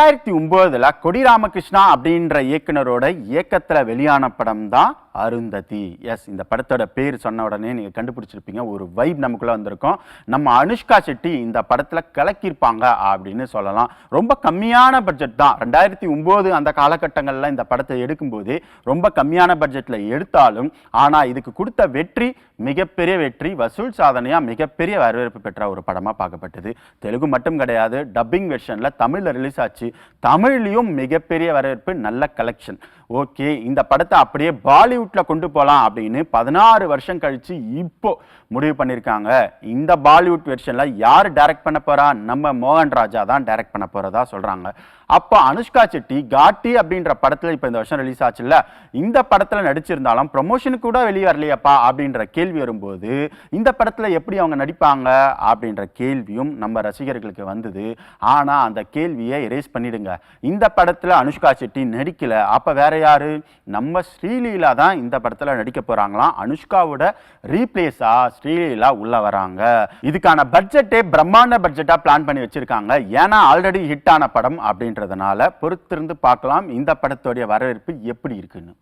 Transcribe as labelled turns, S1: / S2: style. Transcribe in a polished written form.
S1: 2009 கொடி ராமகிருஷ்ணா அப்படின்ற இயக்குனரோட இயக்கத்துல வெளியான படம் தான் அருந்ததி. எஸ், இந்த படத்தோட பேர் சொன்ன உடனே நீங்க கண்டுபிடிச்சிருப்பீங்க, ஒரு வைப் நமக்குள்ள வந்திருக்கும். நம்ம அனுஷ்கா செட்டி இந்த படத்துல கலக்கியிருப்பாங்க அப்படின்னு சொல்லலாம். ரொம்ப கம்மியான பட்ஜெட் தான். 2009 அந்த காலகட்டங்கள்ல இந்த படத்தை எடுக்கும்போது ரொம்ப கம்மியான பட்ஜெட்ல எடுத்தாலும் ஆனா இதுக்கு கொடுத்த வெற்றி மிகப்பெரிய வெற்றி, வசூல் சாதனையா மிகப்பெரிய வரவேற்பு பெற்ற ஒரு படமா பார்க்கப்பட்டது. தெலுங்கு மட்டும் கிடையாது, டப்பிங் வெர்ஷன்ல தமிழ்ல ரிலீஸ் ஆச்சு. தமிழ்லயும் மிகப்பெரிய வரவேற்பு, நல்ல கலெக்ஷன். ஓகே, இந்த படத்தை அப்படியே பாலிவுட்ல கொண்டு போகலாம் அப்படின்னு 16 வருஷம் கழிச்சு இப்போ முடிவு பண்ணியிருக்காங்க. இந்த பாலிவுட் வெர்ஷன்ல யார் டைரக்ட் பண்ண போறா? நம்ம மோகன் ராஜா தான் டைரக்ட் பண்ண போறதா சொல்றாங்க. அப்போ அனுஷ்கா செட்டி காட்டி அப்படின்ற படத்துல இப்போ இந்த வருஷம் ரிலீஸ் ஆச்சுல்ல, இந்த படத்துல நடிச்சிருந்தாலும் ப்ரொமோஷனுக்கு கூட வெளியே வரலையப்பா அப்படின்ற கேள்வி வரும்போது இந்த படத்துல எப்படி அவங்க நடிப்பாங்க அப்படின்ற கேள்வியும் நம்ம ரசிகர்களுக்கு வந்தது. ஆனா அந்த கேள்வியை எரேஸ் பண்ணிடுங்க. இந்த படத்துல அனுஷ்கா செட்டி நடிக்கல, அப்ப வேற யாரு? நம்ம ஸ்ரீலீலா தான் இந்த படத்துல நடிக்க போறாங்களாம். அனுஷ்காவோட ரீப்ளேஸா ஸ்ரீலீலா உள்ள வராங்க. இதுக்கான பட்ஜெட்டே பிரம்மாண்ட பட்ஜெட்டா பிளான் பண்ணி வச்சிருக்காங்க. ஏன்னா ஆல்ரெடி ஹிட் ஆன படம் அப்படின்றதுனால பொறுத்திருந்து பார்க்கலாம் இந்த படத்தோடைய வரவேற்பு எப்படி இருக்குன்னு.